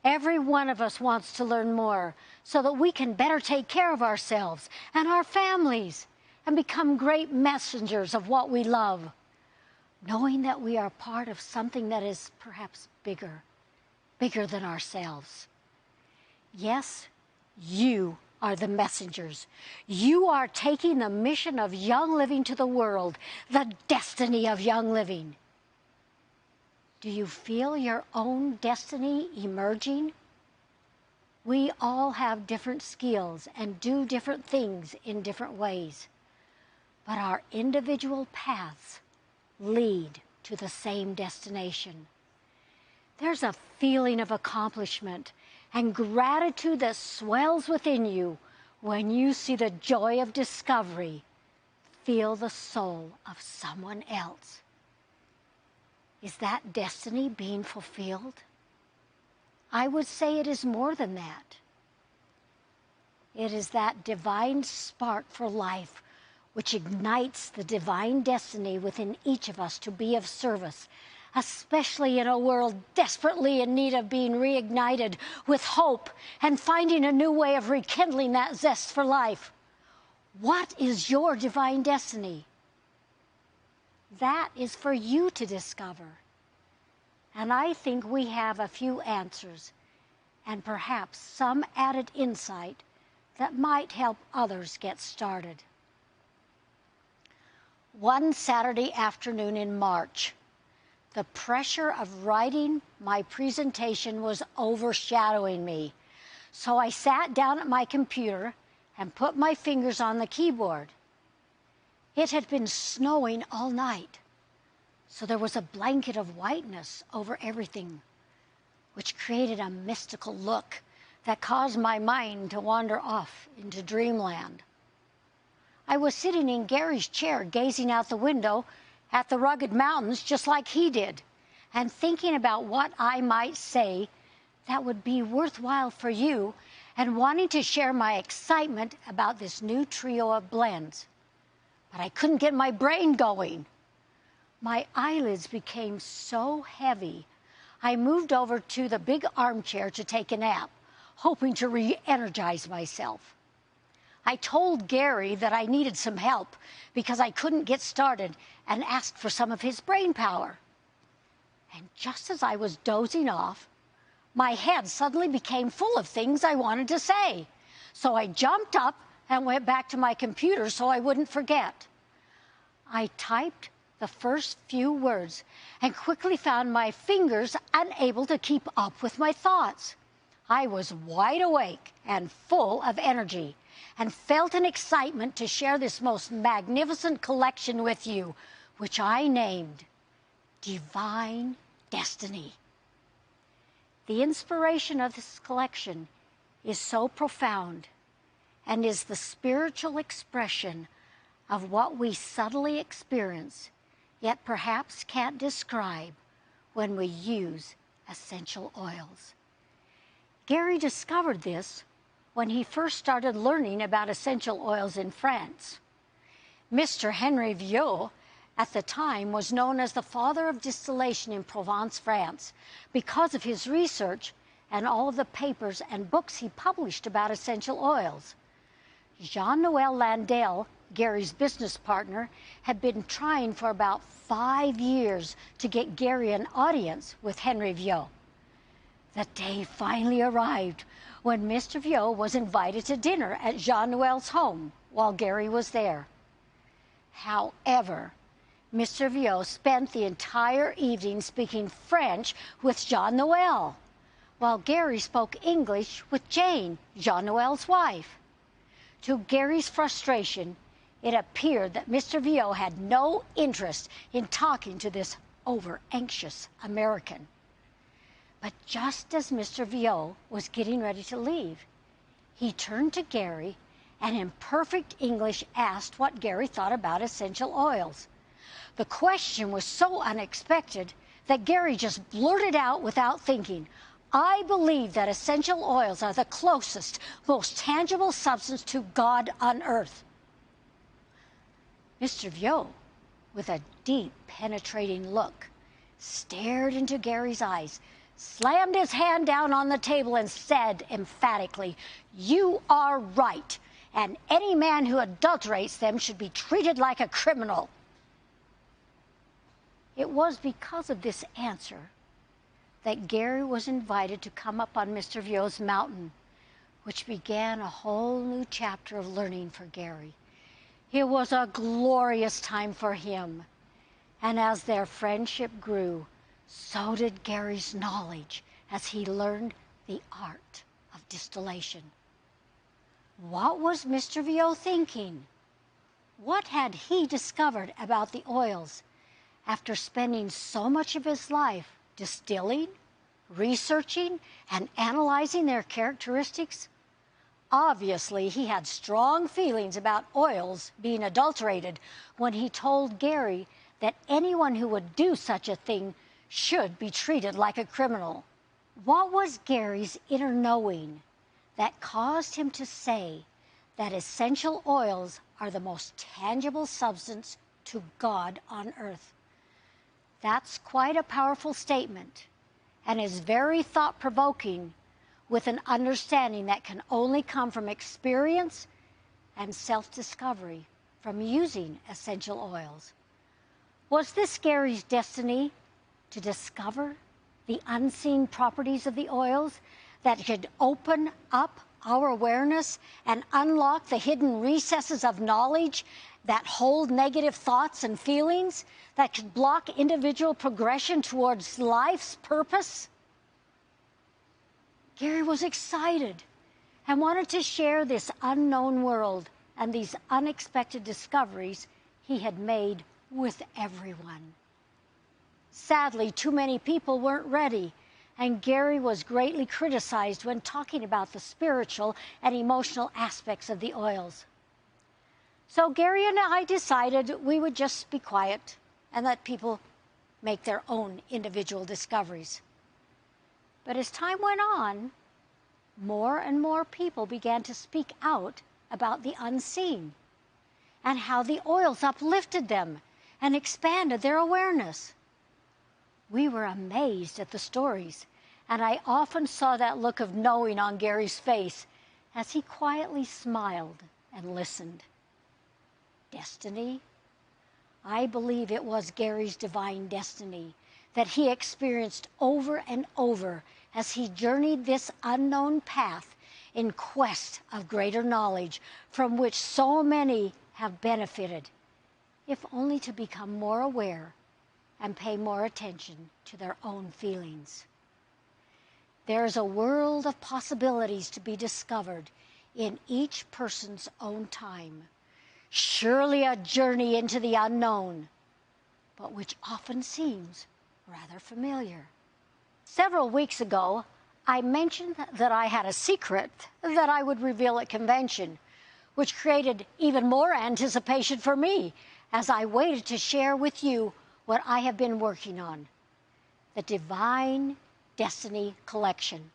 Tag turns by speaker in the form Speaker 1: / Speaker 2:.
Speaker 1: Every one of us wants to learn more so that we can better take care of ourselves and our families and become great messengers of what we love, knowing that we are part of something that is perhaps bigger than ourselves. Yes, you are the messengers. You are taking the mission of Young Living to the world, the destiny of Young Living. Do you feel your own destiny emerging? We all have different skills and do different things in different ways, but our individual paths lead to the same destination. There's a feeling of accomplishment and gratitude that swells within you when you see the joy of discovery feel the soul of someone else. Is that destiny being fulfilled? I would say it is more than that. It is that divine spark for life which ignites the divine destiny within each of us to be of service, especially in a world desperately in need of being reignited with hope and finding a new way of rekindling that zest for life. What is your divine destiny? That is for you to discover. And I think we have a few answers and perhaps some added insight that might help others get started. One Saturday afternoon in March, the pressure of writing my presentation was overshadowing me, so I sat down at my computer and put my fingers on the keyboard. It had been snowing all night, so there was a blanket of whiteness over everything, which created a mystical look that caused my mind to wander off into dreamland. I was sitting in Gary's chair, gazing out the window at the rugged mountains just like he did, and thinking about what I might say that would be worthwhile for you, and wanting to share my excitement about this new trio of blends. But I couldn't get my brain going. My eyelids became so heavy, I moved over to the big armchair to take a nap, hoping to re-energize myself. I told Gary that I needed some help because I couldn't get started and asked for some of his brain power. And just as I was dozing off, my head suddenly became full of things I wanted to say. So I jumped up and went back to my computer so I wouldn't forget. I typed the first few words and quickly found my fingers unable to keep up with my thoughts. I was wide awake and full of energy and felt an excitement to share this most magnificent collection with you, which I named Divine Destiny. The inspiration of this collection is so profound and is the spiritual expression of what we subtly experience, yet perhaps can't describe when we use essential oils. Gary discovered this when he first started learning about essential oils in France. Mr. Henry Viau, at the time, was known as the father of distillation in Provence, France, because of his research and all of the papers and books he published about essential oils. Jean-Noël Landel, Gary's business partner, had been trying for about 5 years to get Gary an audience with Henry Viau. The day finally arrived when Mr. Viau was invited to dinner at Jean-Noël's home while Gary was there. However, Mr. Viau spent the entire evening speaking French with Jean-Noël, while Gary spoke English with Jane, Jean-Noël's wife. To Gary's frustration, it appeared that Mr. Viau had no interest in talking to this over-anxious American. But just as Mr. Viau was getting ready to leave, he turned to Gary and in perfect English asked what Gary thought about essential oils. The question was so unexpected that Gary just blurted out without thinking, "I believe that essential oils are the closest, most tangible substance to God on earth." Mr. Viau, with a deep, penetrating look, stared into Gary's eyes, slammed his hand down on the table and said emphatically, "You are right, and any man who adulterates them should be treated like a criminal." It was because of this answer that Gary was invited to come up on Mr. Viau's mountain, which began a whole new chapter of learning for Gary. It was a glorious time for him, and as their friendship grew, so did Gary's knowledge as he learned the art of distillation. What was Mr. Viau thinking? What had he discovered about the oils after spending so much of his life distilling, researching, and analyzing their characteristics? Obviously, he had strong feelings about oils being adulterated when he told Gary that anyone who would do such a thing should be treated like a criminal. What was Gary's inner knowing that caused him to say that essential oils are the most tangible substance to God on earth? That's quite a powerful statement and is very thought-provoking, with an understanding that can only come from experience and self-discovery from using essential oils. Was this Gary's destiny to discover the unseen properties of the oils that could open up our awareness and unlock the hidden recesses of knowledge that hold negative thoughts and feelings that could block individual progression towards life's purpose? Gary was excited and wanted to share this unknown world and these unexpected discoveries he had made with everyone. Sadly, too many people weren't ready, and Gary was greatly criticized when talking about the spiritual and emotional aspects of the oils. So Gary and I decided we would just be quiet and let people make their own individual discoveries. But as time went on, more and more people began to speak out about the unseen and how the oils uplifted them and expanded their awareness. We were amazed at the stories, and I often saw that look of knowing on Gary's face as he quietly smiled and listened. Destiny? I believe it was Gary's divine destiny that he experienced over and over as he journeyed this unknown path in quest of greater knowledge from which so many have benefited, if only to become more aware and pay more attention to their own feelings. There is a world of possibilities to be discovered in each person's own time. Surely a journey into the unknown, but which often seems rather familiar. Several weeks ago, I mentioned that I had a secret that I would reveal at convention, which created even more anticipation for me as I waited to share with you what I have been working on, the Divine Destiny Collection,